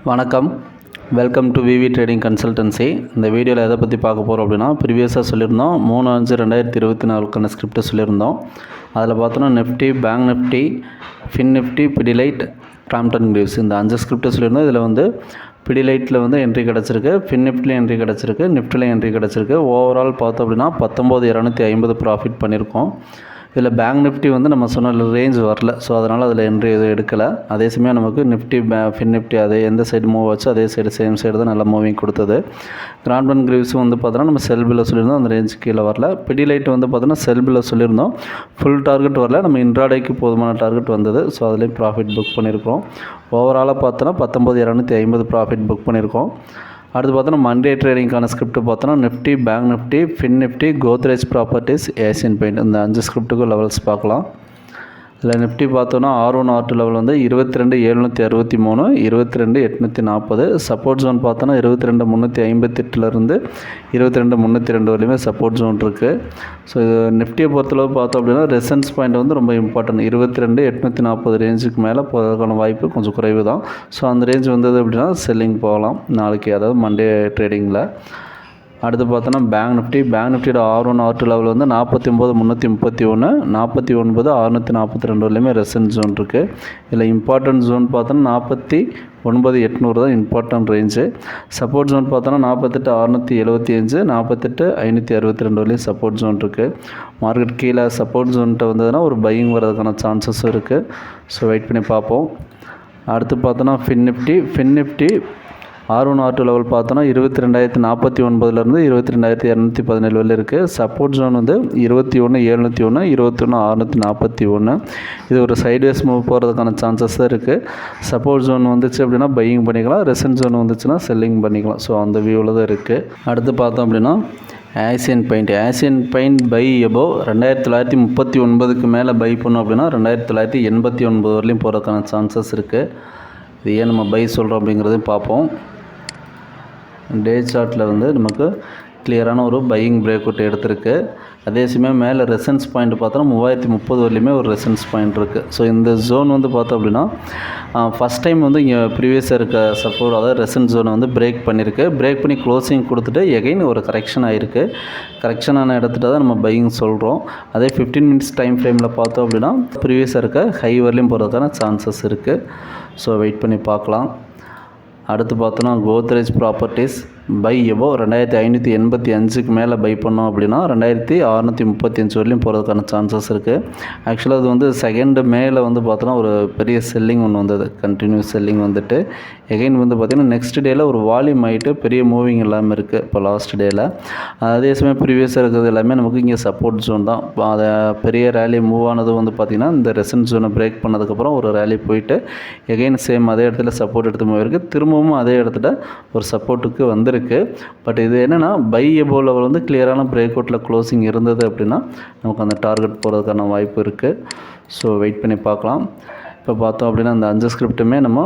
வணக்கம். Welcome to VV trading consultancy. இந்த வீடியோவில் எதை பற்றி பார்க்க போகிறோம் அப்படின்னா, ப்ரீவியஸாக சொல்லியிருந்தோம் 3/5/2024 ஸ்கிரிப்ட் சொல்லியிருந்தோம். அதில் பார்த்தோன்னா Nifty, bank Nifty, fin Nifty, Pidilite, Crompton கிரீவ்ஸ் இந்த 5 ஸ்கிரிப்ட் சொல்லியிருந்தோம். இதில் வந்து பிடிலைட்டில் வந்து என்ட்ரி கிடச்சிருக்கு, ஃபின் நிஃப்டியில் என்ட்ரி கிடச்சிருக்கு, நிஃப்டியில் என்ட்ரி கிடச்சிருக்கு. ஓவரால் பார்த்தோம் அப்படின்னா 19,250 ப்ராஃபிட் பண்ணியிருக்கோம். இதில் பேங்க் நிஃப்டி வந்து நம்ம சொன்ன ரேஞ்ச் வரல, ஸோ அதனால் அதில் என்ட்ரி எதுவும் எடுக்கலை. அதே சமயம் நமக்கு நிஃப்டி, ஃபின் நிஃப்டி அதே எந்த சைடு மூவ் ஆச்சு அதே சேம் சைடு தான் நல்லா மூவிங் கொடுத்தது. கிராம்ப்டன் கிரீவ்ஸும் வந்து பார்த்தோன்னா நம்ம செல் பில்ல சொல்லியிருந்தோம், அந்த ரேஞ்ச் கீழே வரல. பிடிலைட் வந்து பார்த்தோன்னா செல் பில்ல சொல்லியிருந்தோம், ஃபுல் டார்கெட் வரல, நம்ம இன்ட்ராடேக்கு போதுமான டார்கெட் வந்தது, ஸோ அதுலேயும் ப்ராஃபிட் புக் பண்ணியிருக்கோம். ஓவராலாக பார்த்தோன்னா 19,250 ப்ராஃபிட் புக் பண்ணியிருக்கோம். அடுத்து பார்த்தோன்னா மண்டே ட்ரேடிங்கான ஸ்கிரிப்ட் பார்த்தோன்னா Nifty, bank Nifty, fin Nifty, Godrej properties, Asian paint இந்த 5 ஸ்கிரிப்ட்டுக்கு லெவல்ஸ் பார்க்கலாம். இதில் நிஃப்டி பார்த்தோன்னா R1 R2 லெவல் வந்து 22,763, 22,840. சப்போர்ட் ஜோன் பார்த்தோன்னா 22,358 22,302 வரையுமே சப்போர்ட் ஜோன் இருக்குது. ஸோ இது நிஃப்டியை பொறுத்தளவு பார்த்தோம் அப்படின்னா ரெசன்ஸ் பாயிண்ட் வந்து ரொம்ப இம்பார்ட்டன்ட். 22,840 ரேஞ்சுக்கு மேலே போகிறதுக்கான வாய்ப்பு கொஞ்சம் குறைவு தான். ஸோ அந்த ரேஞ்ச் வந்தது அப்படின்னா செல்லிங் போகலாம் நாளைக்கு, அதாவது மண்டே ட்ரேடிங்கில். அடுத்து பார்த்தோன்னா பேங்க் நிஃப்டியோட R1 R2 லெவல் வந்து 49,331, 49,642 வரையுமே ரெசன்ஸ் ஜோன் இருக்குது. இதில் இம்பார்ட்டன்ட் ஜோன் பார்த்தோன்னா 49,800 தான் இம்பார்ட்டன்ட் ரேஞ்சு. சப்போர்ட் ஜோன் பார்த்தோன்னா 48,675, 48,562 வரையும் சப்போர்ட் ஜோன் இருக்குது. மார்க்கெட் கீழே சப்போர்ட் ஜோன்கிட்ட வந்ததுன்னா ஒரு பையிங் வர்றதுக்கான சான்சஸும் இருக்குது. ஸோ வெயிட் பண்ணி பார்ப்போம். அடுத்து பார்த்தோன்னா fin Nifty R1 R2 level பார்த்தோன்னா 22,049 22,217 வரையில் இருக்குது. சப்போர்ட் ஜோன் வந்து 21,701, 21,641. இது ஒரு சைட்வேஸ் மூவ் போகிறதுக்கான சான்சஸ் தான் இருக்குது. சப்போர்ட் ஜோன் வந்துச்சு அப்படின்னா பையிங் பண்ணிக்கலாம், ரெசன்ட் ஜோன் வந்துச்சுன்னா செல்லிங் பண்ணிக்கலாம். ஸோ அந்த வியூவில் தான் இருக்குது. அடுத்து பார்த்தோம் அப்படின்னா ஏசியன் பெயிண்ட் பை எபோவ் 2,939க்கு மேலே பை பண்ணோம் அப்படின்னா 2,989 வரலையும் போகிறதுக்கான சான்சஸ் இருக்குது. இது ஏன் நம்ம பை சொல்கிறோம் அப்படிங்கிறதையும் பார்ப்போம். டே சார்ட்டில் வந்து நமக்கு கிளியரான ஒரு பையிங் பிரேக் அவுட் எடுத்திருக்கு. அதே சமயம் மேலே ரெசன்ஸ் பாயிண்ட் பார்த்தோன்னா 3,030 வரலையுமே ஒரு ரெசன்ஸ் பாயிண்ட் இருக்குது. ஸோ இந்த ஜோன் வந்து பார்த்தோம் அப்படின்னா ஃபஸ்ட் டைம் வந்து இங்கே ப்ரீவியஸாக இருக்க சப்போர்ட், அதாவது ரெசன்ஸ் ஜோனை வந்து பிரேக் பண்ணி க்ளோசிங் கொடுத்துட்டு எகைன் ஒரு கரெக்ஷன் ஆகிருக்கு. கரெக்ஷனான இடத்துல தான் நம்ம பையிங் சொல்கிறோம். அதே 15 மினிட்ஸ் டைம் ஃப்ரேமில் பார்த்தோம் அப்படின்னா ப்ரீவியஸாக இருக்க ஹை வரலையும் போகிறதுக்கான சான்சஸ் இருக்குது. ஸோ வெயிட் பண்ணி பார்க்கலாம். அடுத்து பார்த்தோன்னா கோத்ரேஜ் ப்ராப்பர்ட்டிஸ் பை எபோவ் 2,585க்கு மேலே பை பண்ணோம் அப்படின்னா 2,635 வரலையும் போகிறதுக்கான சான்சஸ் இருக்குது. ஆக்சுவலாக அது வந்து 2 மேலே வந்து பார்த்தோன்னா ஒரு பெரிய செல்லிங் ஒன்று வந்தது, கண்டினியூஸ் செல்லிங் வந்துட்டு எகைன் வந்து பார்த்திங்கன்னா நெக்ஸ்ட் டேயில் ஒரு வால்யூம் ஆகிட்டு பெரிய மூவிங் எல்லாமே இருக்குது இப்போ லாஸ்ட் டேயில். அதே சமயம் ப்ரீவியஸாக இருக்கிறது எல்லாமே நமக்கு இங்கே சப்போர்ட் ஜோன் தான். அதை பெரிய ரேலி மூவ் ஆனது வந்து பார்த்திங்கன்னா இந்த ரெசன்ட் ஜோனை பிரேக் பண்ணதுக்கப்புறம் ஒரு ரேலி போயிட்டு எகைன் சேம் அதே இடத்துல சப்போர்ட் எடுத்து மூவ் இருக்குது, திரும்பவும் அதே இடத்துல ஒரு சப்போர்ட்டுக்கு வந்துருக்கு. பட் இது என்னென்னா பை எபோவ் லெவல் வந்து கிளியரான பிரேக் அவுட்டில் க்ளோசிங் இருந்தது அப்படின்னா நமக்கு அந்த டார்கெட் போகிறதுக்கான வாய்ப்பு இருக்குது. ஸோ வெயிட் பண்ணி பார்க்கலாம். இப்போ பார்த்தோம் அப்படின்னா இந்த 5 ஸ்கிரிப்ட்டுமே நம்ம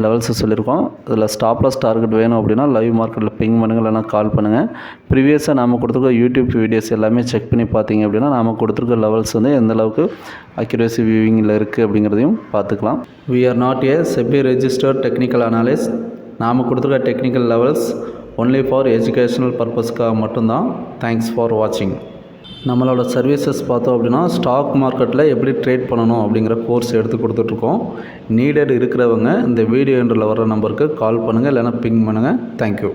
லெவல்ஸை சொல்லியிருக்கோம். இதில் ஸ்டாப்லாஸ் டார்கெட் வேணும் அப்படின்னா லைவ் மார்க்கெட்டில் பிங் பண்ணுங்கள், இல்லைனா கால் பண்ணுங்கள். ப்ரீவியஸாக நாம் கொடுத்துருக்க யூடியூப் வீடியோஸ் எல்லாமே செக் பண்ணி பார்த்தீங்க அப்படின்னா நாம் கொடுத்துருக்க லெவல்ஸ் வந்து எந்தளவுக்கு அக்யூரேசி வியூவிங்கில் இருக்குது அப்படிங்கிறதையும் பார்த்துக்கலாம். We are not a SEBI registered technical analyst. நாம் கொடுத்துருக்க technical levels only for educational பர்பஸ்க்காக மட்டும்தான். தேங்க்ஸ் ஃபார் வாட்சிங். நம்மளோட சர்வீசஸ் பார்த்தோம் அப்படின்னா ஸ்டாக் மார்க்கெட்டில் எப்படி ட்ரேட் பண்ணணும் அப்படிங்கிற கோர்ஸ் எடுத்து கொடுத்துட்ருக்கோம். நீடட் இருக்கிறவங்க இந்த வீடியோ என்ட்ரில் வர நம்பருக்கு கால் பண்ணுங்கள், இல்லைனா பிங் பண்ணுங்கள். தேங்க்யூ.